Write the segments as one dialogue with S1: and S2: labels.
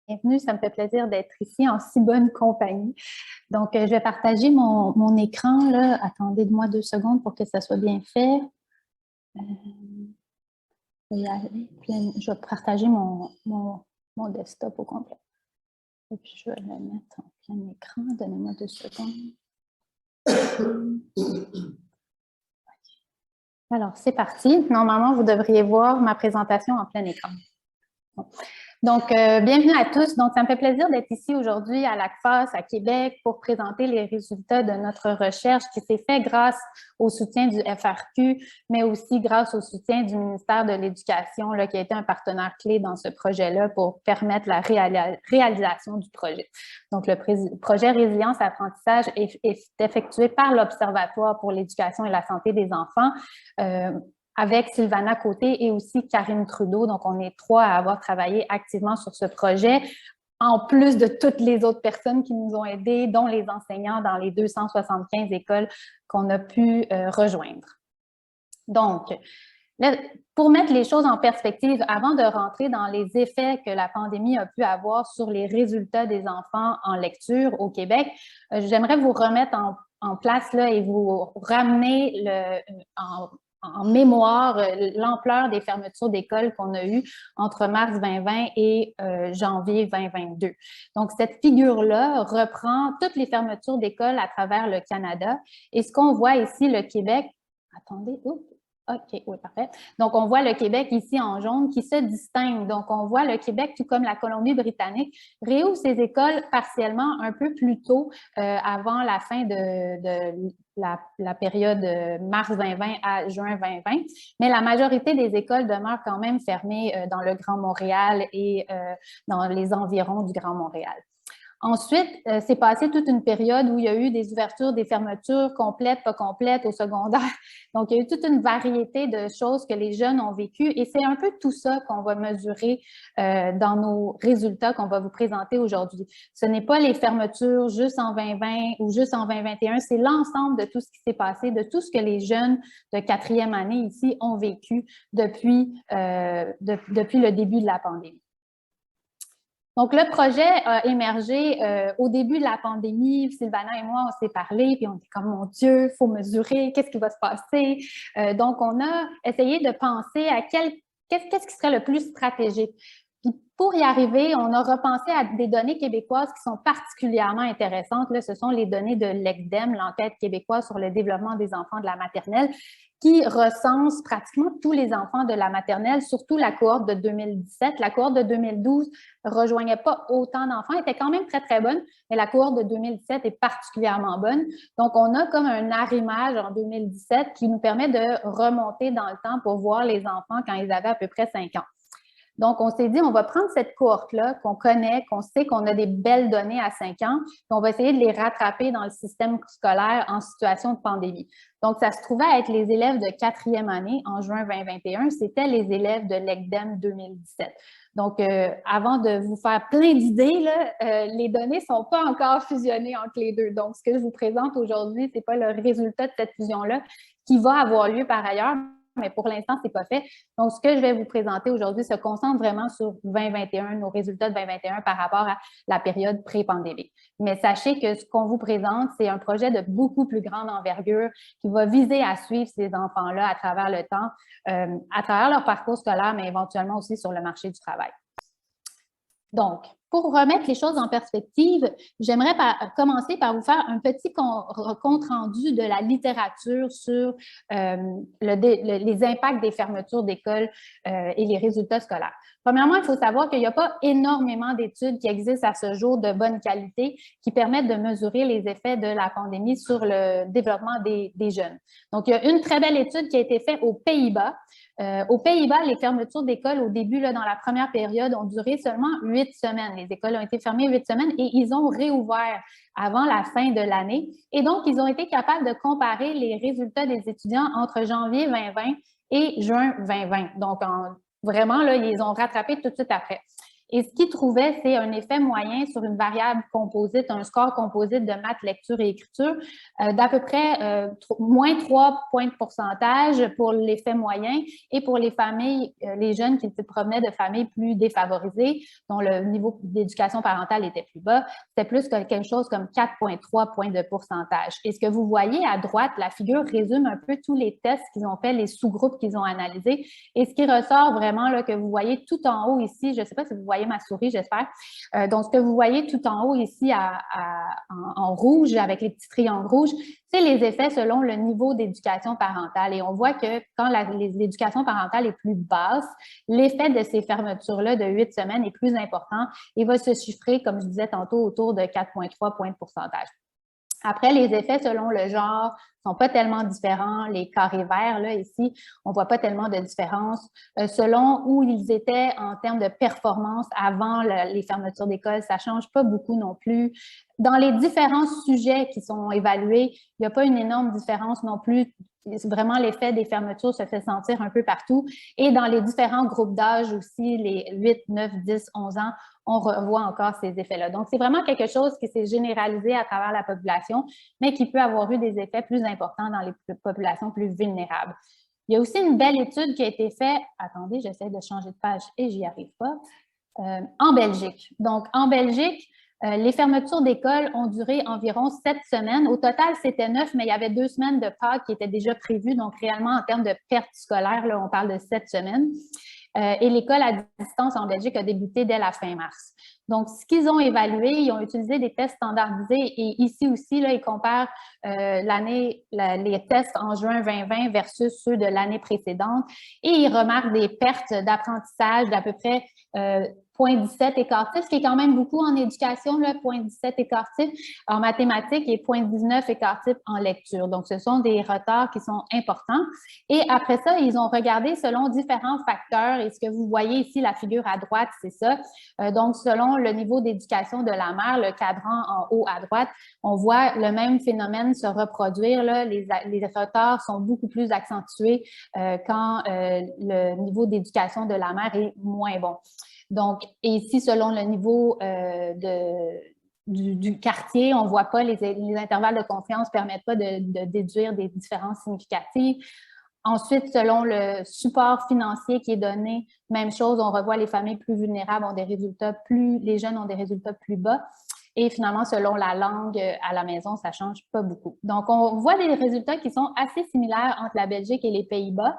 S1: Bienvenue, ça me fait plaisir d'être ici en si bonne compagnie. Donc, je vais partager mon écran, là. Attendez-moi 2 secondes pour que ça soit bien fait. Je vais partager mon desktop au complet. Et puis, je vais le mettre en plein écran. Donnez-moi 2 secondes. Alors, c'est parti. Normalement, vous devriez voir ma présentation en plein écran. Donc, bienvenue à tous. Donc, ça me fait plaisir d'être ici aujourd'hui à l'ACFAS à Québec pour présenter les résultats de notre recherche qui s'est fait grâce au soutien du FRQ, mais aussi grâce au soutien du ministère de l'Éducation, qui a été un partenaire clé dans ce projet-là pour permettre la réalisation du projet. Donc, le projet Résilience Apprentissage est effectué par l'Observatoire pour l'éducation et la santé des enfants, avec Sylvana Côté et aussi Karine Trudeau. Donc, on est 3 à avoir travaillé activement sur ce projet, en plus de toutes les autres personnes qui nous ont aidés, dont les enseignants dans les 275 écoles qu'on a pu rejoindre. Donc, pour mettre les choses en perspective, avant de rentrer dans les effets que la pandémie a pu avoir sur les résultats des enfants en lecture au Québec, j'aimerais vous remettre en place là, et vous ramener en mémoire l'ampleur des fermetures d'écoles qu'on a eues entre mars 2020 et janvier 2022. Donc, cette figure-là reprend toutes les fermetures d'écoles à travers le Canada. Et ce qu'on voit ici, le Québec, attendez, OK, oui, parfait. Donc, on voit le Québec ici en jaune qui se distingue. Donc, on voit le Québec, tout comme la Colombie-Britannique, réouvre ses écoles partiellement un peu plus tôt avant la fin de la période mars 2020 à juin 2020. Mais la majorité des écoles demeurent quand même fermées dans le Grand Montréal et dans les environs du Grand Montréal. Ensuite, c'est passé toute une période où il y a eu des ouvertures, des fermetures complètes, pas complètes au secondaire. Donc, il y a eu toute une variété de choses que les jeunes ont vécues et c'est un peu tout ça qu'on va mesurer dans nos résultats qu'on va vous présenter aujourd'hui. Ce n'est pas les fermetures juste en 2020 ou juste en 2021, c'est l'ensemble de tout ce qui s'est passé, de tout ce que les jeunes de 4e année ici ont vécu depuis le début de la pandémie. Donc, le projet a émergé au début de la pandémie. Sylvana et moi, on s'est parlé, puis on dit comme, mon Dieu, il faut mesurer, qu'est-ce qui va se passer? Donc, on a essayé de penser à qu'est-ce qui serait le plus stratégique. Puis, pour y arriver, on a repensé à des données québécoises qui sont particulièrement intéressantes. Là, ce sont les données de l'ECDEM, l'enquête québécoise sur le développement des enfants de la maternelle, qui recense pratiquement tous les enfants de la maternelle, surtout la cohorte de 2017. La cohorte de 2012 ne rejoignait pas autant d'enfants, était quand même très, très bonne, mais la cohorte de 2017 est particulièrement bonne. Donc, on a comme un arrimage en 2017 qui nous permet de remonter dans le temps pour voir les enfants quand ils avaient à peu près 5 ans. Donc, on s'est dit, on va prendre cette cohorte-là qu'on connaît, qu'on sait qu'on a des belles données à 5 ans, puis on va essayer de les rattraper dans le système scolaire en situation de pandémie. Donc, ça se trouvait à être les élèves de 4e année en juin 2021, c'était les élèves de l'ECDEM 2017. Donc, avant de vous faire plein d'idées, les données ne sont pas encore fusionnées entre les deux. Donc, ce que je vous présente aujourd'hui, ce n'est pas le résultat de cette fusion-là qui va avoir lieu par ailleurs, mais pour l'instant, ce n'est pas fait. Donc, ce que je vais vous présenter aujourd'hui se concentre vraiment sur 2021, nos résultats de 2021 par rapport à la période pré-pandémique. Mais sachez que ce qu'on vous présente, c'est un projet de beaucoup plus grande envergure qui va viser à suivre ces enfants-là à travers le temps, à travers leur parcours scolaire, mais éventuellement aussi sur le marché du travail. Donc, pour remettre les choses en perspective, j'aimerais commencer par vous faire un petit compte rendu de la littérature sur les impacts des fermetures d'écoles et les résultats scolaires. Premièrement, il faut savoir qu'il n'y a pas énormément d'études qui existent à ce jour de bonne qualité qui permettent de mesurer les effets de la pandémie sur le développement des jeunes. Donc, il y a une très belle étude qui a été faite aux Pays-Bas. Aux Pays-Bas, les fermetures d'écoles au début, là, dans la première période, ont duré seulement 8 semaines. Les écoles ont été fermées 8 semaines et ils ont réouvert avant la fin de l'année. Et donc, ils ont été capables de comparer les résultats des étudiants entre janvier 2020 et juin 2020. Donc, vraiment, là, ils les ont rattrapés tout de suite après. Et ce qu'ils trouvaient, c'est un effet moyen sur une variable composite, un score composite de maths, lecture et écriture d'à peu près moins 3 points de pourcentage pour l'effet moyen et pour les familles, les jeunes qui se provenaient de familles plus défavorisées, dont le niveau d'éducation parentale était plus bas, c'était plus que quelque chose comme 4,3 points de pourcentage. Et ce que vous voyez à droite, la figure résume un peu tous les tests qu'ils ont fait, les sous-groupes qu'ils ont analysés. Et ce qui ressort vraiment, là, que vous voyez tout en haut ici, je ne sais pas si vous voyez ma souris, j'espère. Donc, ce que vous voyez tout en haut ici en rouge, avec les petits triangles rouges, c'est les effets selon le niveau d'éducation parentale. Et on voit que quand l'éducation parentale est plus basse, l'effet de ces fermetures-là de 8 semaines est plus important et va se chiffrer, comme je disais tantôt, autour de 4,3 points de pourcentage. Après, les effets selon le genre ne sont pas tellement différents. Les carrés verts, là, ici, on ne voit pas tellement de différence. Selon où ils étaient en termes de performance avant les fermetures d'école, ça ne change pas beaucoup non plus. Dans les différents sujets qui sont évalués, il n'y a pas une énorme différence non plus. Vraiment, l'effet des fermetures se fait sentir un peu partout. Et dans les différents groupes d'âge aussi, les 8, 9, 10, 11 ans, on revoit encore ces effets-là. Donc, c'est vraiment quelque chose qui s'est généralisé à travers la population, mais qui peut avoir eu des effets plus importants dans les populations plus vulnérables. Il y a aussi une belle étude qui a été faite, attendez, j'essaie de changer de page et j'y arrive pas, en Belgique. Donc, en Belgique, les fermetures d'école ont duré environ 7 semaines. Au total, c'était 9, mais il y avait 2 semaines de Pâques qui étaient déjà prévues. Donc, réellement, en termes de perte scolaire, là, on parle de 7 semaines. Et l'école à distance en Belgique a débuté dès la fin mars. Donc, ce qu'ils ont évalué, ils ont utilisé des tests standardisés et ici aussi, là, ils comparent les tests en juin 2020 versus ceux de l'année précédente et ils remarquent des pertes d'apprentissage d'à peu près 0,17 écartif, ce qui est quand même beaucoup en éducation, 0,17 écartif en mathématiques et 0,19 écartif en lecture. Donc, ce sont des retards qui sont importants. Et après ça, ils ont regardé selon différents facteurs. Et ce que vous voyez ici, la figure à droite, c'est ça. Donc, selon le niveau d'éducation de la mère, le cadran en haut à droite, on voit le même phénomène se reproduire. Là. Les retards sont beaucoup plus accentués quand le niveau d'éducation de la mère est moins bon. Donc, et ici, selon le niveau du quartier, on ne voit pas, les intervalles de confiance ne permettent pas de déduire des différences significatives. Ensuite, selon le support financier qui est donné, même chose, on revoit les familles plus vulnérables ont des résultats les jeunes ont des résultats plus bas. Et finalement, selon la langue à la maison, ça ne change pas beaucoup. Donc, on voit des résultats qui sont assez similaires entre la Belgique et les Pays-Bas,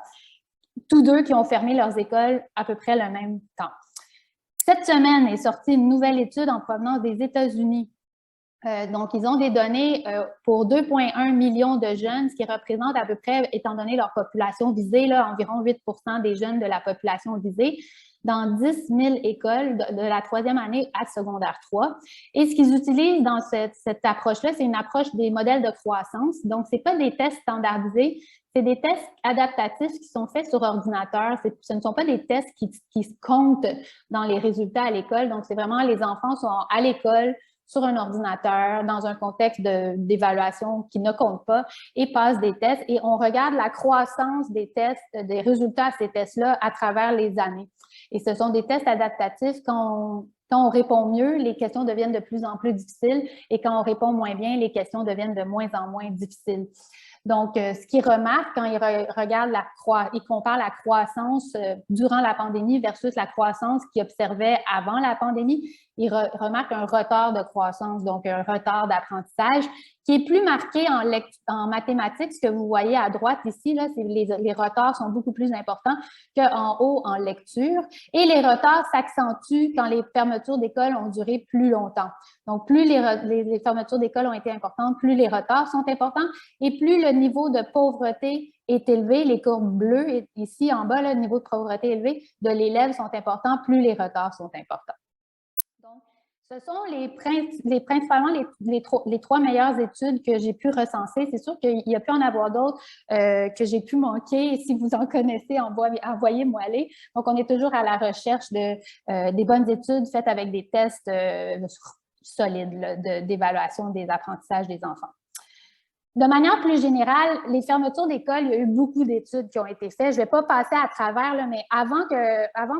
S1: tous deux qui ont fermé leurs écoles à peu près le même temps. Cette semaine est sortie une nouvelle étude en provenance des États-Unis. Donc, ils ont des données pour 2,1 millions de jeunes, ce qui représente à peu près, étant donné leur population visée, là, environ 8% des jeunes de la population visée, dans 10 000 écoles de la troisième année à secondaire 3. Et ce qu'ils utilisent dans cette approche-là, c'est une approche des modèles de croissance. Donc, ce n'est pas des tests standardisés, c'est des tests adaptatifs qui sont faits sur ordinateur. Ce ne sont pas des tests qui se comptent dans les résultats à l'école. Donc, c'est vraiment les enfants sont à l'école, sur un ordinateur, dans un contexte d'évaluation qui ne compte pas, et passent des tests. Et on regarde la croissance des tests, des résultats à ces tests-là à travers les années. Et ce sont des tests adaptatifs. Quand on répond mieux, les questions deviennent de plus en plus difficiles. Et quand on répond moins bien, les questions deviennent de moins en moins difficiles. Donc, ce qu'ils remarquent quand ils regardent ils comparent la croissance durant la pandémie versus la croissance qu'ils observaient avant la pandémie, ils remarquent un retard de croissance, donc un retard d'apprentissage qui est plus marqué en mathématiques. Ce que vous voyez à droite ici, là, les retards sont beaucoup plus importants qu'en haut en lecture. Et les retards s'accentuent quand les fermetures d'école ont duré plus longtemps. Donc, plus les fermetures d'école ont été importantes, plus les retards sont importants et plus le niveau de pauvreté est élevé. Les courbes bleues, ici en bas, le niveau de pauvreté élevé de l'élève sont importants, plus les retards sont importants. Donc, ce sont principalement les trois meilleures études que j'ai pu recenser. C'est sûr qu'il y a pu en avoir d'autres que j'ai pu manquer. Si vous en connaissez, envoyez-moi les. Donc, on est toujours à la recherche des bonnes études faites avec des tests solides d'évaluation des apprentissages des enfants. De manière plus générale, les fermetures d'école, il y a eu beaucoup d'études qui ont été faites. Je ne vais pas passer à travers, là, mais avant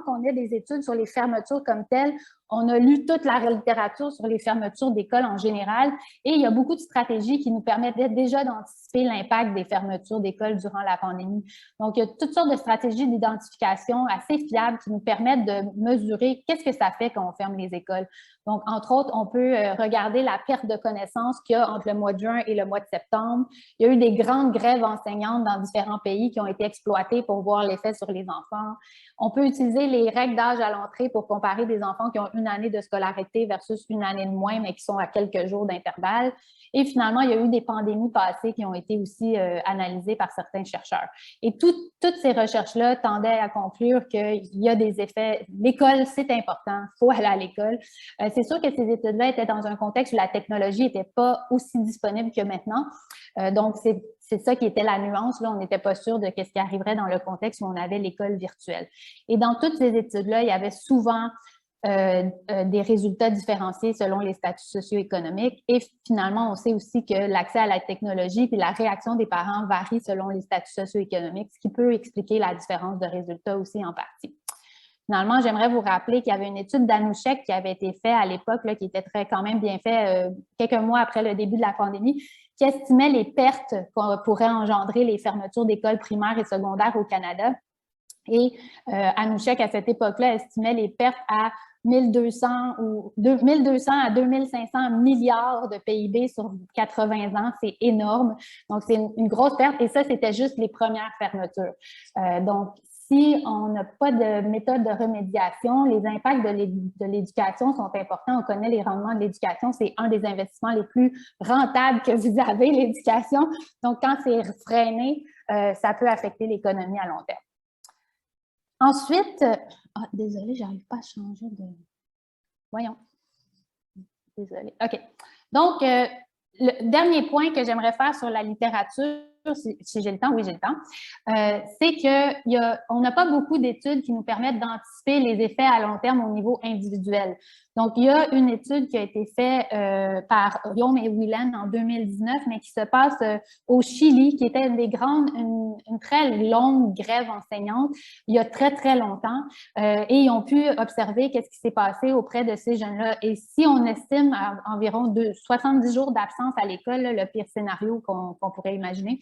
S1: qu'on ait des études sur les fermetures comme telles, on a lu toute la littérature sur les fermetures d'école en général et il y a beaucoup de stratégies qui nous permettent déjà d'anticiper l'impact des fermetures d'école durant la pandémie. Donc, il y a toutes sortes de stratégies d'identification assez fiables qui nous permettent de mesurer qu'est-ce que ça fait quand on ferme les écoles. Donc, entre autres, on peut regarder la perte de connaissances qu'il y a entre le mois de juin et le mois de septembre. Il y a eu des grandes grèves enseignantes dans différents pays qui ont été exploitées pour voir l'effet sur les enfants. On peut utiliser les règles d'âge à l'entrée pour comparer des enfants qui ont une année de scolarité versus une année de moins, mais qui sont à quelques jours d'intervalle. Et finalement, il y a eu des pandémies passées qui ont été aussi analysées par certains chercheurs. Et toutes ces recherches-là tendaient à conclure qu'il y a des effets. L'école, c'est important, il faut aller à l'école. C'est sûr que ces études-là étaient dans un contexte où la technologie n'était pas aussi disponible que maintenant. Donc, c'est ça qui était la nuance. Là, on n'était pas sûr de ce qui arriverait dans le contexte où on avait l'école virtuelle. Et dans toutes ces études-là, il y avait souvent des résultats différenciés selon les statuts socio-économiques. Et finalement, on sait aussi que l'accès à la technologie et la réaction des parents varie selon les statuts socio-économiques, ce qui peut expliquer la différence de résultats aussi en partie. Finalement, j'aimerais vous rappeler qu'il y avait une étude d'Anouchek qui avait été faite à l'époque, qui était quand même bien faite quelques mois après le début de la pandémie, qui estimait les pertes qu'on pourrait engendrer les fermetures d'écoles primaires et secondaires au Canada. Et Anouchek, à cette époque-là, estimait les pertes à 1200 à 2500 milliards de PIB sur 80 ans. C'est énorme. Donc, c'est une grosse perte. Et ça, c'était juste les premières fermetures. Donc, si on n'a pas de méthode de remédiation, les impacts de l'éducation sont importants. On connaît les rendements de l'éducation. C'est un des investissements les plus rentables que vous avez, l'éducation. Donc, quand c'est freiné, ça peut affecter l'économie à long terme. Ensuite, désolée, j'arrive pas à changer de... Voyons. Désolée. OK. Donc, le dernier point que j'aimerais faire sur la littérature, si j'ai le temps, oui, j'ai le temps, c'est qu'on n'a pas beaucoup d'études qui nous permettent d'anticiper les effets à long terme au niveau individuel. Donc, il y a une étude qui a été faite par Yom et Whelan en 2019, mais qui se passe au Chili, qui était une très longue grève enseignante il y a très, très longtemps. Et ils ont pu observer qu'est-ce qui s'est passé auprès de ces jeunes-là. Et si on estime à environ 70 jours d'absence à l'école, le pire scénario qu'on pourrait imaginer,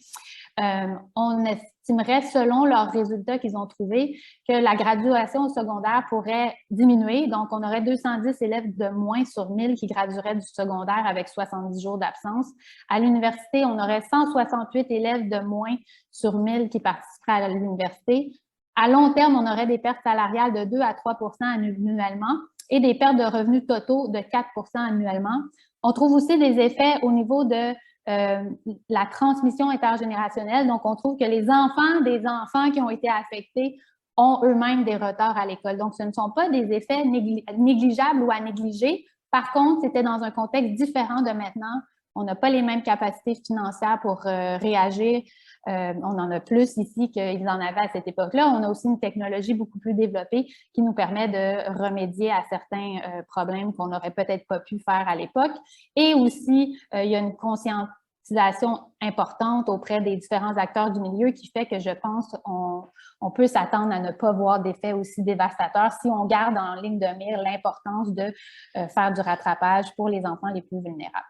S1: on estimerait, selon leurs résultats qu'ils ont trouvés, que la graduation au secondaire pourrait diminuer. Donc, on aurait 210 élèves de moins sur 1000 qui gradueraient du secondaire avec 70 jours d'absence. À l'université, on aurait 168 élèves de moins sur 1000 qui participeraient à l'université. À long terme, on aurait des pertes salariales de 2 à 3 annuellement et des pertes de revenus totaux de 4 annuellement. On trouve aussi des effets au niveau de la transmission intergénérationnelle. Donc, on trouve que les enfants des enfants qui ont été affectés ont eux-mêmes des retards à l'école. Donc, ce ne sont pas des effets négligeables ou à négliger. Par contre, c'était dans un contexte différent de maintenant. On n'a pas les mêmes capacités financières pour réagir. On en a plus ici qu'ils en avaient à cette époque-là. On a aussi une technologie beaucoup plus développée qui nous permet de remédier à certains problèmes qu'on n'aurait peut-être pas pu faire à l'époque. Et aussi, il y a une conscientisation importante auprès des différents acteurs du milieu qui fait que je pense on peut s'attendre à ne pas voir d'effets aussi dévastateurs si on garde en ligne de mire l'importance de faire du rattrapage pour les enfants les plus vulnérables.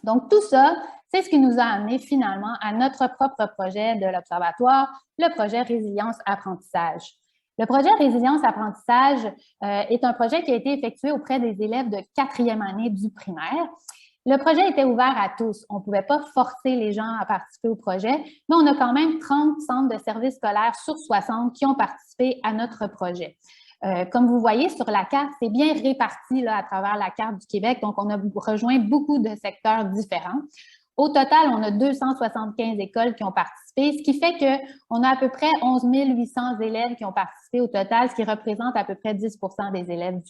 S1: Donc, tout ça, c'est ce qui nous a amené finalement à notre propre projet de l'Observatoire, le projet Résilience-Apprentissage. Le projet Résilience-Apprentissage est un projet qui a été effectué auprès des élèves de 4e année du primaire. Le projet était ouvert à tous. On ne pouvait pas forcer les gens à participer au projet, mais on a quand même 30 centres de services scolaires sur 60 qui ont participé à notre projet. Comme vous voyez sur la carte, c'est bien réparti là, à travers la carte du Québec. Donc, on a rejoint beaucoup de secteurs différents. Au total, on a 275 écoles qui ont participé, ce qui fait qu'on a à peu près 11 800 élèves qui ont participé au total, ce qui représente à peu près 10 des élèves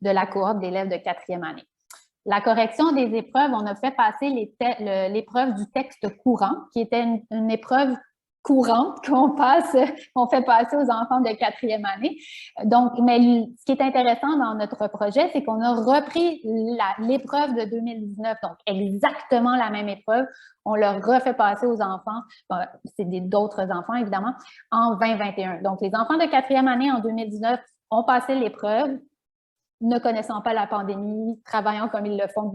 S1: de la cohorte d'élèves de 4e année. La correction des épreuves, on a fait passer l'épreuve du texte courant, qui était une épreuve courante qu'on fait passer aux enfants de 4e année. Donc, mais ce qui est intéressant dans notre projet, c'est qu'on a repris l'épreuve de 2019, donc exactement la même épreuve. On leur refait passer aux enfants, c'est d'autres enfants évidemment, en 2021. Donc, les enfants de 4e année en 2019 ont passé l'épreuve, ne connaissant pas la pandémie, travaillant comme ils le font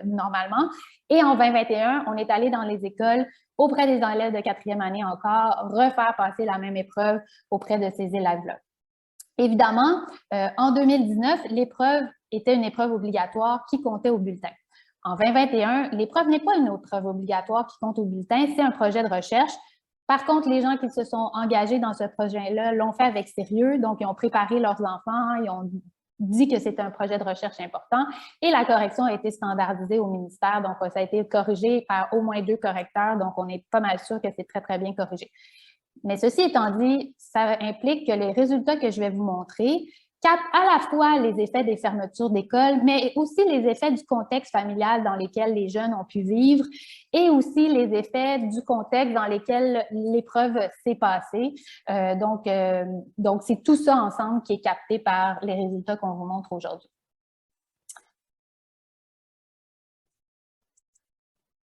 S1: normalement. Et en 2021, on est allé dans les écoles auprès des élèves de 4e année encore, refaire passer la même épreuve auprès de ces élèves-là. Évidemment, en 2019, l'épreuve était une épreuve obligatoire qui comptait au bulletin. En 2021, l'épreuve n'est pas une épreuve obligatoire qui compte au bulletin, c'est un projet de recherche. Par contre, les gens qui se sont engagés dans ce projet-là l'ont fait avec sérieux, donc ils ont préparé leurs enfants, ils ont dit que c'était un projet de recherche important et la correction a été standardisée au ministère, donc ça a été corrigé par au moins 2 correcteurs, donc on est pas mal sûr que c'est très, très bien corrigé. Mais ceci étant dit, ça implique que les résultats que je vais vous montrer captent à la fois les effets des fermetures d'écoles, mais aussi les effets du contexte familial dans lesquels les jeunes ont pu vivre et aussi les effets du contexte dans lesquels l'épreuve s'est passée. Donc, c'est tout ça ensemble qui est capté par les résultats qu'on vous montre aujourd'hui.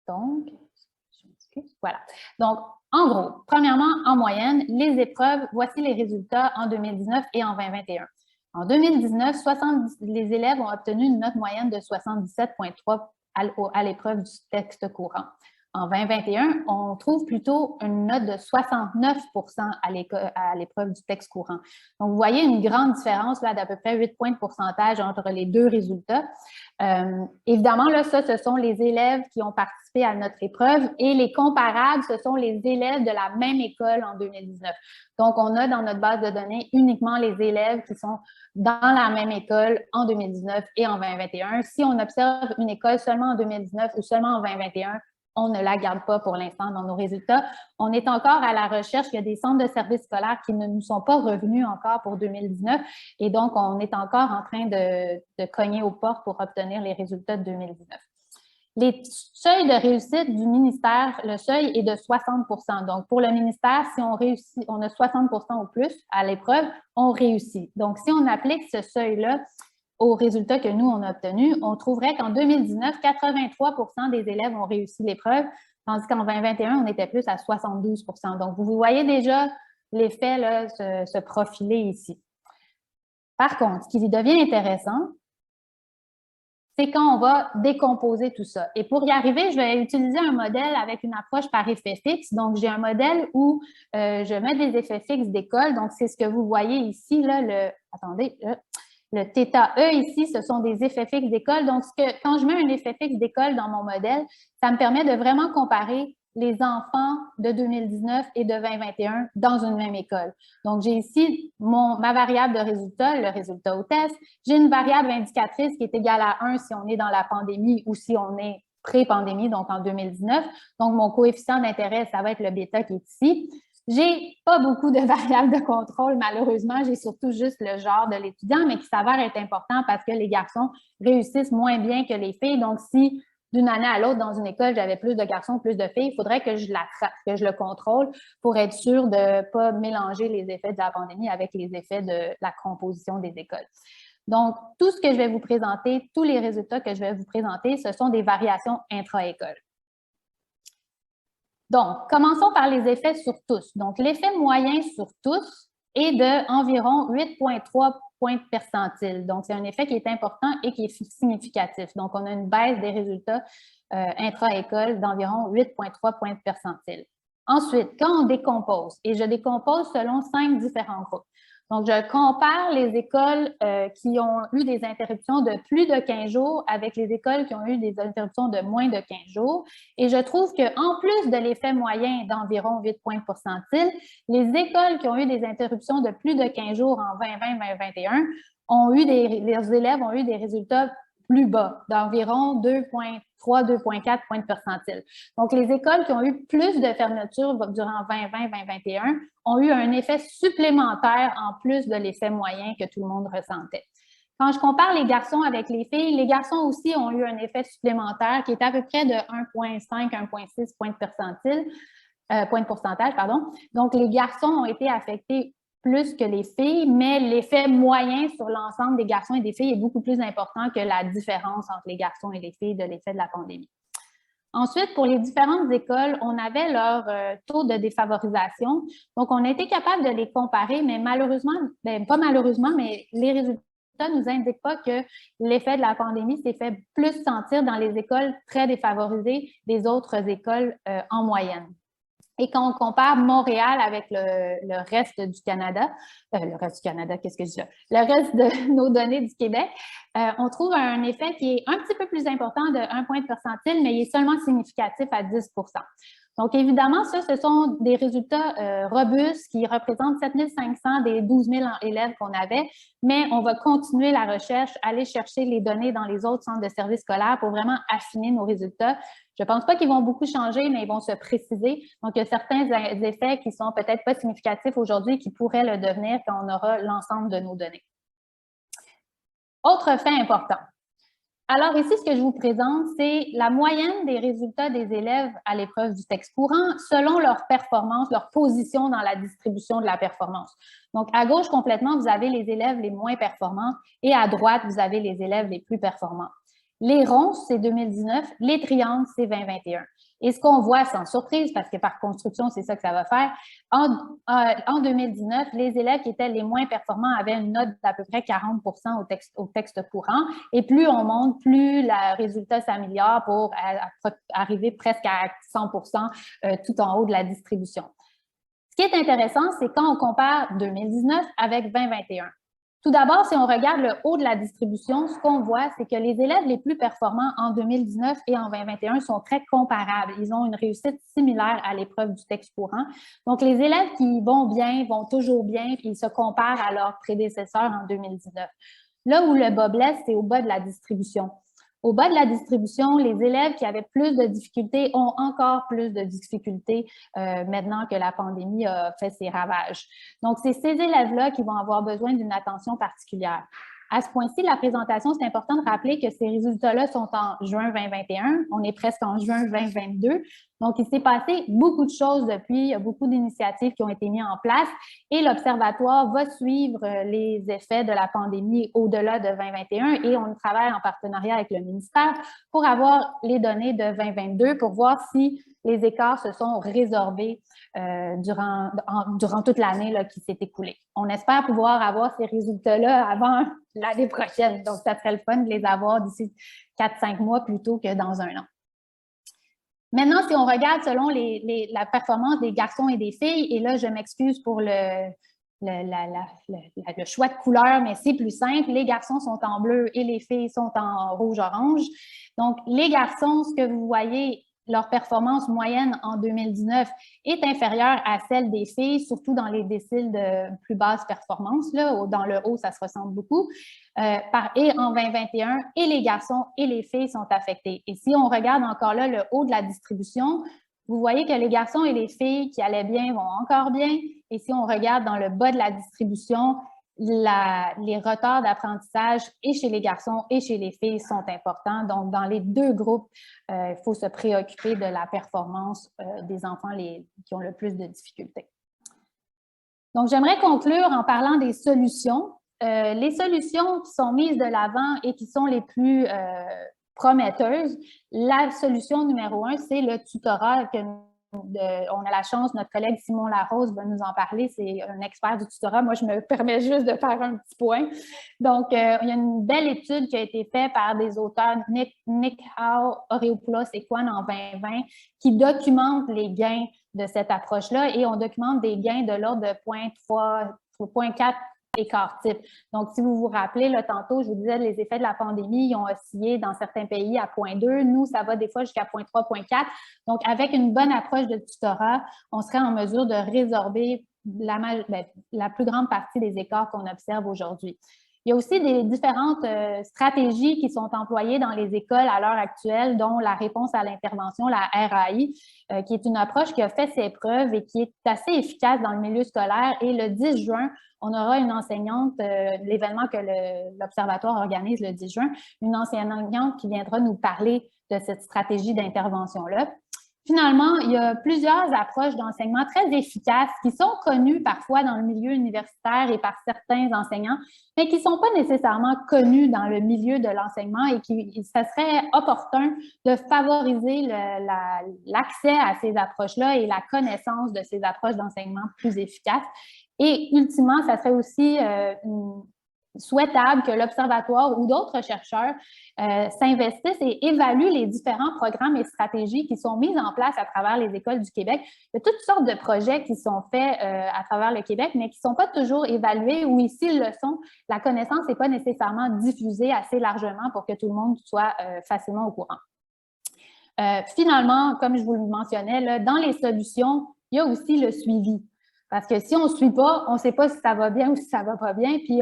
S1: Donc, je m'excuse. Voilà. Donc, en gros, premièrement, en moyenne, les épreuves, voici les résultats en 2019 et en 2021. En 2019, les élèves ont obtenu une note moyenne de 77,3 à l'épreuve du texte courant. En 2021, on trouve plutôt une note de 69 à l'épreuve du texte courant. Donc, vous voyez une grande différence là d'à peu près 8 points de pourcentage entre les deux résultats. Évidemment, là, ça, ce sont les élèves qui ont participé à notre épreuve et les comparables, ce sont les élèves de la même école en 2019. Donc, on a dans notre base de données uniquement les élèves qui sont dans la même école en 2019 et en 2021. Si on observe une école seulement en 2019 ou seulement en 2021, on ne la garde pas pour l'instant dans nos résultats. On est encore à la recherche. Il y a des centres de services scolaires qui ne nous sont pas revenus encore pour 2019 et donc on est encore en train de cogner aux portes pour obtenir les résultats de 2019. Les seuils de réussite du ministère, le seuil est de 60 %. Donc, pour le ministère, si on réussit, on a 60 % ou plus à l'épreuve, on réussit. Donc, si on applique ce seuil-là aux résultats que nous, on a obtenus, on trouverait qu'en 2019, 83 % des élèves ont réussi l'épreuve, tandis qu'en 2021, on était plus à 72 %. Donc, vous voyez déjà l'effet là, se profiler ici. Par contre, ce qui devient intéressant, c'est quand on va décomposer tout ça. Et pour y arriver, je vais utiliser un modèle avec une approche par effet fixe. Donc, j'ai un modèle où je mets des effets fixes d'école. Donc, c'est ce que vous voyez ici, là, le θE ici, ce sont des effets fixes d'école. Donc, quand je mets un effet fixe d'école dans mon modèle, ça me permet de vraiment comparer les enfants de 2019 et de 2021 dans une même école. Donc, j'ai ici ma variable de résultat, le résultat au test. J'ai une variable indicatrice qui est égale à 1 si on est dans la pandémie ou si on est pré-pandémie, donc en 2019. Donc, mon coefficient d'intérêt, ça va être le bêta qui est ici. J'ai pas beaucoup de variables de contrôle, malheureusement. J'ai surtout juste le genre de l'étudiant, mais qui s'avère être important parce que les garçons réussissent moins bien que les filles. Donc, si d'une année à l'autre, dans une école, j'avais plus de garçons, plus de filles, il faudrait que je le contrôle pour être sûr de ne pas mélanger les effets de la pandémie avec les effets de la composition des écoles. Donc, tout ce que je vais vous présenter, tous les résultats que je vais vous présenter, ce sont des variations intra-école. Donc, commençons par les effets sur tous. Donc, l'effet moyen sur tous est d'environ 8,3 points de percentile. Donc, c'est un effet qui est important et qui est significatif. Donc, on a une baisse des résultats intra-école d'environ 8,3 points de percentile. Ensuite, quand on décompose, et je décompose selon 5 différents groupes. Donc, je compare les écoles qui ont eu des interruptions de plus de 15 jours avec les écoles qui ont eu des interruptions de moins de 15 jours. Et je trouve qu'en plus de l'effet moyen d'environ 8 points de percentile, les écoles qui ont eu des interruptions de plus de 15 jours en 2020-2021 leurs élèves ont eu des résultats plus bas, d'environ 2,3-2,4 points de percentile. Donc, les écoles qui ont eu plus de fermetures durant 2020-2021 ont eu un effet supplémentaire en plus de l'effet moyen que tout le monde ressentait. Quand je compare les garçons avec les filles, les garçons aussi ont eu un effet supplémentaire qui est à peu près de 1,5-1,6 points de percentile. points de pourcentage, pardon. Donc, les garçons ont été affectés plus que les filles, mais l'effet moyen sur l'ensemble des garçons et des filles est beaucoup plus important que la différence entre les garçons et les filles de l'effet de la pandémie. Ensuite, pour les différentes écoles, on avait leur taux de défavorisation. Donc, on a été capable de les comparer, mais malheureusement, pas malheureusement, mais les résultats ne nous indiquent pas que l'effet de la pandémie s'est fait plus sentir dans les écoles très défavorisées des autres écoles en moyenne. Et quand on compare Montréal avec le reste du Canada, qu'est-ce que je dis? Le reste de nos données du Québec, on trouve un effet qui est un petit peu plus important de 1 point de percentile, mais il est seulement significatif à 10 %. Donc, évidemment, ça, ce sont des résultats robustes qui représentent 7 500 des 12 000 élèves qu'on avait, mais on va continuer la recherche, aller chercher les données dans les autres centres de services scolaires pour vraiment affiner nos résultats. Je ne pense pas qu'ils vont beaucoup changer, mais ils vont se préciser. Donc, il y a certains effets qui sont peut-être pas significatifs aujourd'hui qui pourraient le devenir quand on aura l'ensemble de nos données. Autre fait important. Alors ici, ce que je vous présente, c'est la moyenne des résultats des élèves à l'épreuve du texte courant selon leur performance, leur position dans la distribution de la performance. Donc, à gauche complètement, vous avez les élèves les moins performants et à droite, vous avez les élèves les plus performants. Les ronds, c'est 2019, les triangles, c'est 2021. Et ce qu'on voit, sans surprise, parce que par construction, c'est ça que ça va faire, en 2019, les élèves qui étaient les moins performants avaient une note d'à peu près 40 au texte courant. Et plus on monte, plus le résultat s'améliore pour arriver presque à 100 tout en haut de la distribution. Ce qui est intéressant, c'est quand on compare 2019 avec 2021. Tout d'abord, si on regarde le haut de la distribution, ce qu'on voit, c'est que les élèves les plus performants en 2019 et en 2021 sont très comparables. Ils ont une réussite similaire à l'épreuve du texte courant. Donc, les élèves qui vont bien, vont toujours bien, puis ils se comparent à leurs prédécesseurs en 2019. Là où le bas blesse, c'est au bas de la distribution. Au bas de la distribution, les élèves qui avaient plus de difficultés ont encore plus de difficultés maintenant que la pandémie a fait ses ravages. Donc, c'est ces élèves-là qui vont avoir besoin d'une attention particulière. À ce point-ci, la présentation, c'est important de rappeler que ces résultats-là sont en juin 2021. On est presque en juin 2022. Donc, il s'est passé beaucoup de choses depuis. Il y a beaucoup d'initiatives qui ont été mises en place et l'Observatoire va suivre les effets de la pandémie au-delà de 2021 et on travaille en partenariat avec le ministère pour avoir les données de 2022 pour voir si les écarts se sont résorbés durant toute l'année qui s'est écoulée. On espère pouvoir avoir ces résultats-là avant l'année prochaine. Donc, ça serait le fun de les avoir d'ici 4-5 mois plutôt que dans un an. Maintenant, si on regarde selon la performance des garçons et des filles, et là, je m'excuse pour le choix de couleur, mais c'est plus simple. Les garçons sont en bleu et les filles sont en rouge-orange. Donc, les garçons, ce que vous voyez, leur performance moyenne en 2019 est inférieure à celle des filles, surtout dans les déciles de plus basse performance. Là, dans le haut, ça se ressemble beaucoup. Et en 2021, et les garçons et les filles sont affectés. Et si on regarde encore là le haut de la distribution, vous voyez que les garçons et les filles qui allaient bien vont encore bien. Et si on regarde dans le bas de la distribution, les retards d'apprentissage et chez les garçons et chez les filles sont importants. Donc, dans les deux groupes, il faut se préoccuper de la performance des enfants qui ont le plus de difficultés. Donc, j'aimerais conclure en parlant des solutions. Les solutions qui sont mises de l'avant et qui sont les plus prometteuses, la solution numéro 1, c'est le tutorat que on a la chance, notre collègue Simon Larose va nous en parler, c'est un expert du tutorat. Moi, je me permets juste de faire un petit point. Donc, il y a une belle étude qui a été faite par des auteurs, Nick Howe, Oreopoulos et Kwan en 2020, qui documentent les gains de cette approche-là et on documente des gains de l'ordre de 0,3, 0,4 écart type. Donc, si vous vous rappelez, là, tantôt, je vous disais, les effets de la pandémie, ils ont oscillé dans certains pays à 0,2. Nous, ça va des fois jusqu'à 0,3, 0,4. Donc, avec une bonne approche de tutorat, on serait en mesure de résorber la plus grande partie des écarts qu'on observe aujourd'hui. Il y a aussi des différentes stratégies qui sont employées dans les écoles à l'heure actuelle, dont la réponse à l'intervention, la RAI, qui est une approche qui a fait ses preuves et qui est assez efficace dans le milieu scolaire. Et le 10 juin, on aura une enseignante, l'événement que l'Observatoire organise le 10 juin, une enseignante qui viendra nous parler de cette stratégie d'intervention-là. Finalement, il y a plusieurs approches d'enseignement très efficaces qui sont connues parfois dans le milieu universitaire et par certains enseignants, mais qui ne sont pas nécessairement connues dans le milieu de l'enseignement et ça serait opportun de favoriser l'accès à ces approches-là et la connaissance de ces approches d'enseignement plus efficaces. Et ultimement, ça serait aussi souhaitable que l'Observatoire ou d'autres chercheurs s'investissent et évaluent les différents programmes et stratégies qui sont mis en place à travers les écoles du Québec. Il y a toutes sortes de projets qui sont faits à travers le Québec, mais qui ne sont pas toujours évalués ou, s'ils le sont, la connaissance n'est pas nécessairement diffusée assez largement pour que tout le monde soit facilement au courant. Finalement, comme je vous le mentionnais, là, dans les solutions, il y a aussi le suivi. Parce que si on ne suit pas, on ne sait pas si ça va bien ou si ça ne va pas bien, puis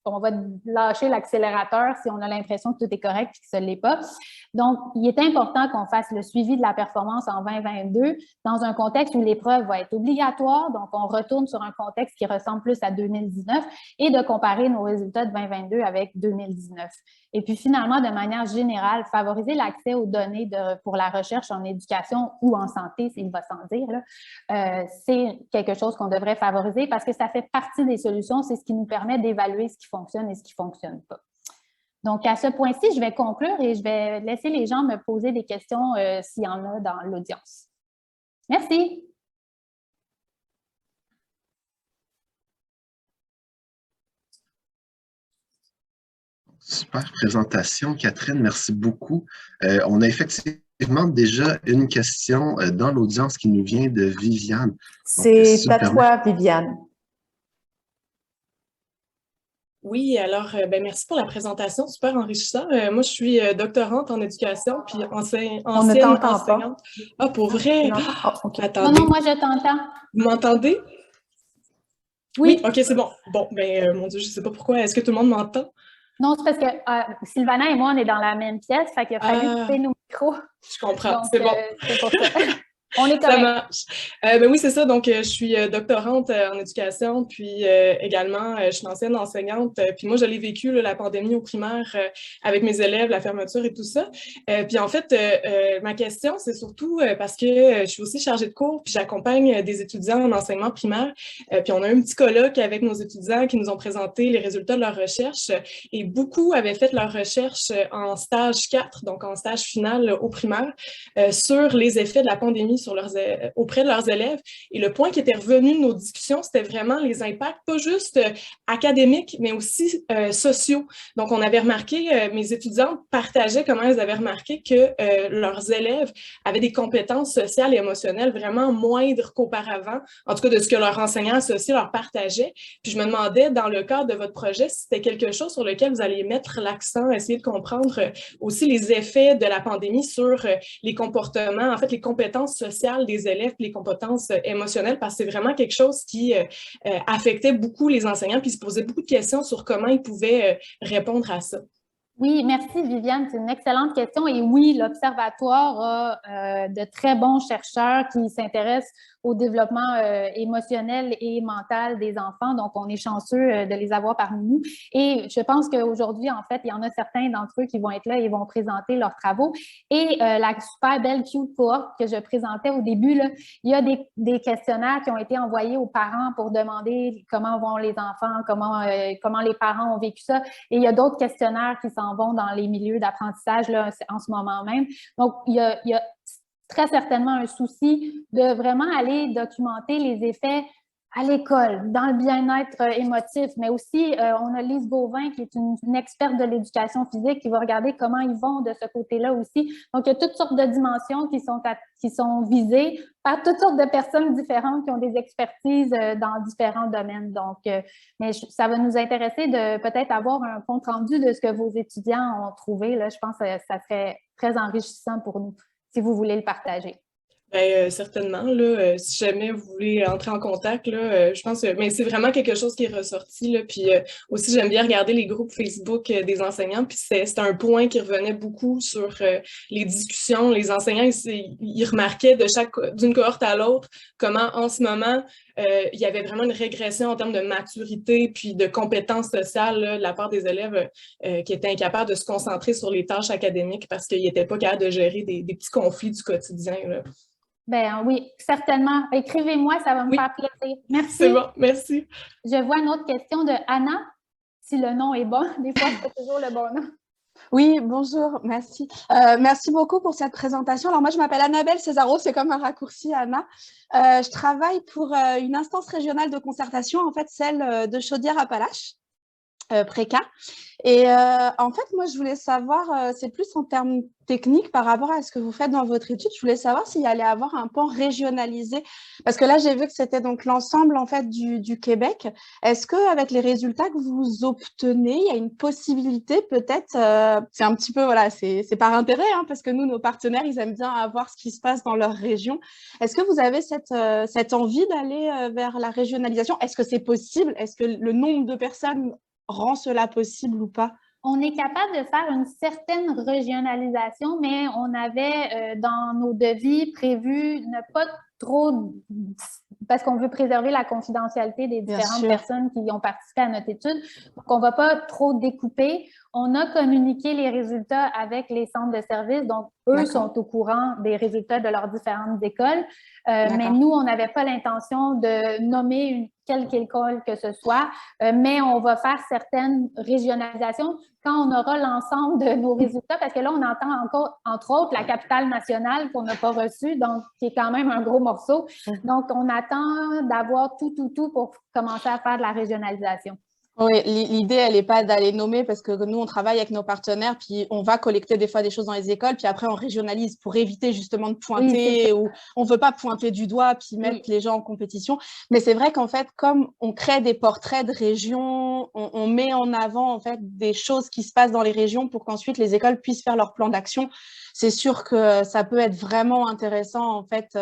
S1: on va lâcher l'accélérateur si on a l'impression que tout est correct et que ça ne l'est pas. Donc, il est important qu'on fasse le suivi de la performance en 2022 dans un contexte où l'épreuve va être obligatoire. Donc, on retourne sur un contexte qui ressemble plus à 2019 et de comparer nos résultats de 2022 avec 2019. Et puis, finalement, de manière générale, favoriser l'accès aux données pour la recherche en éducation ou en santé, s'il va sans dire, c'est quelque chose qu'on devrait favoriser parce que ça fait partie des solutions. C'est ce qui nous permet d'évaluer ce qui fonctionne et ce qui ne fonctionne pas. Donc, à ce point-ci, je vais conclure et je vais laisser les gens me poser des questions s'il y en a dans l'audience. Merci.
S2: Super présentation, Catherine, merci beaucoup. On a effectivement déjà une question dans l'audience qui nous vient de Viviane.
S3: C'est à toi, Viviane.
S4: Oui, alors, merci pour la présentation, super enrichissant. Moi, je suis doctorante en éducation, puis ancienne enseignante. Ah, pour vrai?
S3: Okay.
S4: Attendez.
S1: Non, moi, je t'entends.
S4: Vous m'entendez?
S1: Oui.
S4: OK, c'est bon. Bon, mon Dieu, je ne sais pas pourquoi. Est-ce que tout le monde m'entend?
S1: Non, c'est parce que Sylvana et moi, on est dans la même pièce, fait qu'il a fallu couper nos micros.
S4: Je comprends, c'est bon.
S1: C'est pour ça. On est correct.
S4: Ça marche. Oui, c'est ça. Donc, je suis doctorante en éducation, puis également, je suis ancienne enseignante. Puis moi, je l'ai vécu, la pandémie au primaire, avec mes élèves, la fermeture et tout ça. Puis en fait, ma question, c'est surtout parce que je suis aussi chargée de cours, puis j'accompagne des étudiants en enseignement primaire. Puis on a un petit colloque avec nos étudiants qui nous ont présenté les résultats de leurs recherches. Et beaucoup avaient fait leurs recherches en stage 4, donc en stage final au primaire, sur les effets de la pandémie auprès de leurs élèves. Et le point qui était revenu de nos discussions, c'était vraiment les impacts, pas juste académiques, mais aussi sociaux. Donc, on avait remarqué, mes étudiantes partageaient comment elles avaient remarqué que leurs élèves avaient des compétences sociales et émotionnelles vraiment moindres qu'auparavant, en tout cas de ce que leurs enseignants associés leur partageaient. Puis je me demandais, dans le cadre de votre projet, si c'était quelque chose sur lequel vous alliez mettre l'accent, essayer de comprendre aussi les effets de la pandémie sur les comportements, en fait, les compétences sociales des élèves, les compétences émotionnelles, parce que c'est vraiment quelque chose qui affectait beaucoup les enseignants, puis ils se posaient beaucoup de questions sur comment ils pouvaient répondre à ça.
S1: Oui, merci Viviane, c'est une excellente question. Et oui, l'Observatoire a de très bons chercheurs qui s'intéressent au développement émotionnel et mental des enfants. Donc, on est chanceux de les avoir parmi nous. Et je pense qu'aujourd'hui, en fait, il y en a certains d'entre eux qui vont être là et vont présenter leurs travaux. Et la super belle cute cohorte que je présentais au début, là, il y a des questionnaires qui ont été envoyés aux parents pour demander comment vont les enfants, comment les parents ont vécu ça. Et il y a d'autres questionnaires qui s'en vont dans les milieux d'apprentissage là, en ce moment même. Donc, il y a très certainement un souci de vraiment aller documenter les effets à l'école, dans le bien-être émotif, mais aussi, on a Lise Gauvin, qui est une experte de l'éducation physique, qui va regarder comment ils vont de ce côté-là aussi. Donc, il y a toutes sortes de dimensions qui sont visées par toutes sortes de personnes différentes qui ont des expertises dans différents domaines. Donc, mais ça va nous intéresser de peut-être avoir un compte-rendu de ce que vos étudiants ont trouvé. Là, je pense que ça serait très enrichissant pour nous, si vous voulez le partager.
S4: Certainement, là, si jamais vous voulez entrer en contact, là, je pense que mais c'est vraiment quelque chose qui est ressorti. Là, puis aussi, j'aime bien regarder les groupes Facebook des enseignants, puis c'est un point qui revenait beaucoup sur les discussions. Les enseignants, ils remarquaient d'une cohorte à l'autre comment en ce moment, il y avait vraiment une régression en termes de maturité puis de compétences sociales là, de la part des élèves qui étaient incapables de se concentrer sur les tâches académiques parce qu'ils n'étaient pas capables de gérer des petits conflits du quotidien. Là.
S1: Ben oui, certainement. Écrivez-moi, ça va me faire plaisir. Merci.
S4: C'est bon, merci.
S1: Je vois une autre question de Anna, si le nom est bon. Des fois, c'est pas toujours le bon nom.
S5: Oui, bonjour, merci. Merci beaucoup pour cette présentation. Alors moi, je m'appelle Annabelle Césaro, c'est comme un raccourci, Anna. Je travaille pour une instance régionale de concertation, en fait, celle de Chaudière-Appalaches, Préca. Et en fait, moi, je voulais savoir, c'est plus en termes techniques par rapport à ce que vous faites dans votre étude, je voulais savoir s'il y allait avoir un pan régionalisé. Parce que là, j'ai vu que c'était donc l'ensemble en fait du Québec. Est-ce qu'avec les résultats que vous obtenez, il y a une possibilité peut-être, c'est un petit peu, voilà, c'est par intérêt, hein, parce que nous, nos partenaires, ils aiment bien avoir ce qui se passe dans leur région. Est-ce que vous avez cette envie d'aller vers la régionalisation? Est-ce que c'est possible? Est-ce que le nombre de personnes rend cela possible ou pas?
S1: On est capable de faire une certaine régionalisation, mais on avait dans nos devis prévu ne pas trop, parce qu'on veut préserver la confidentialité des différentes personnes qui ont participé à notre étude. Donc, on ne va pas trop découper. On a communiqué les résultats avec les centres de services, donc eux sont au courant des résultats de leurs différentes écoles. Mais nous, on n'avait pas l'intention de nommer quelque école que ce soit, mais on va faire certaines régionalisations quand on aura l'ensemble de nos résultats, parce que là, on entend encore, entre autres, la capitale nationale qu'on n'a pas reçue, donc qui est quand même un gros morceau. Donc, on attend d'avoir tout pour commencer à faire de la régionalisation.
S5: Oui, l'idée, elle n'est pas d'aller nommer parce que nous, on travaille avec nos partenaires, puis on va collecter des fois des choses dans les écoles, puis après, on régionalise pour éviter justement de pointer, ou on ne veut pas pointer du doigt puis mettre les gens en compétition. Mais c'est vrai qu'en fait, comme on crée des portraits de régions, on met en avant en fait des choses qui se passent dans les régions pour qu'ensuite les écoles puissent faire leur plan d'action. C'est sûr que ça peut être vraiment intéressant, en fait,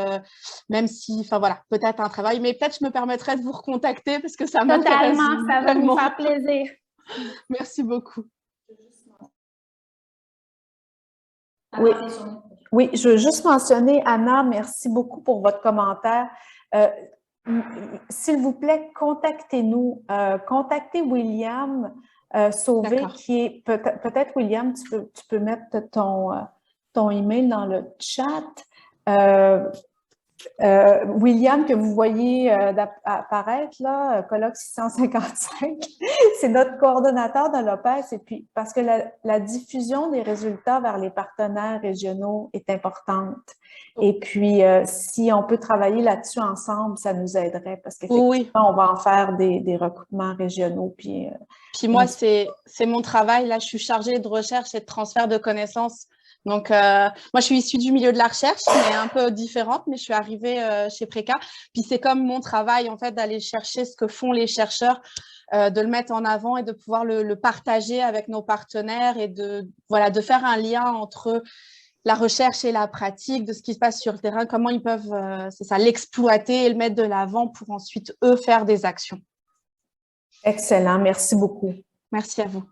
S5: même si, enfin voilà, peut-être un travail, mais peut-être je me permettrai de vous recontacter parce que ça m'intéresse.
S1: Totalement, ça va nous faire plaisir.
S5: Merci beaucoup.
S3: Oui, je veux juste mentionner, Anna, merci beaucoup pour votre commentaire. S'il vous plaît, contactez-nous. Contactez William Sauvé, qui est peut-être William, tu peux mettre ton email dans le chat. William, que vous voyez apparaître, là, colloque 655, c'est notre coordonnateur de l'OPES, et puis parce que la diffusion des résultats vers les partenaires régionaux est importante. Et puis, si on peut travailler là-dessus ensemble, ça nous aiderait, parce qu'effectivement, on va en faire des recoupements régionaux. Puis
S5: moi, c'est mon travail. Là, je suis chargée de recherche et de transfert de connaissances. Donc, moi, je suis issue du milieu de la recherche, mais un peu différente, mais je suis arrivée chez Préca. Puis c'est comme mon travail, en fait, d'aller chercher ce que font les chercheurs, de le mettre en avant et de pouvoir le partager avec nos partenaires et de faire un lien entre la recherche et la pratique, de ce qui se passe sur le terrain, comment ils peuvent, l'exploiter et le mettre de l'avant pour ensuite, eux, faire des actions.
S3: Excellent, merci beaucoup.
S5: Merci à vous.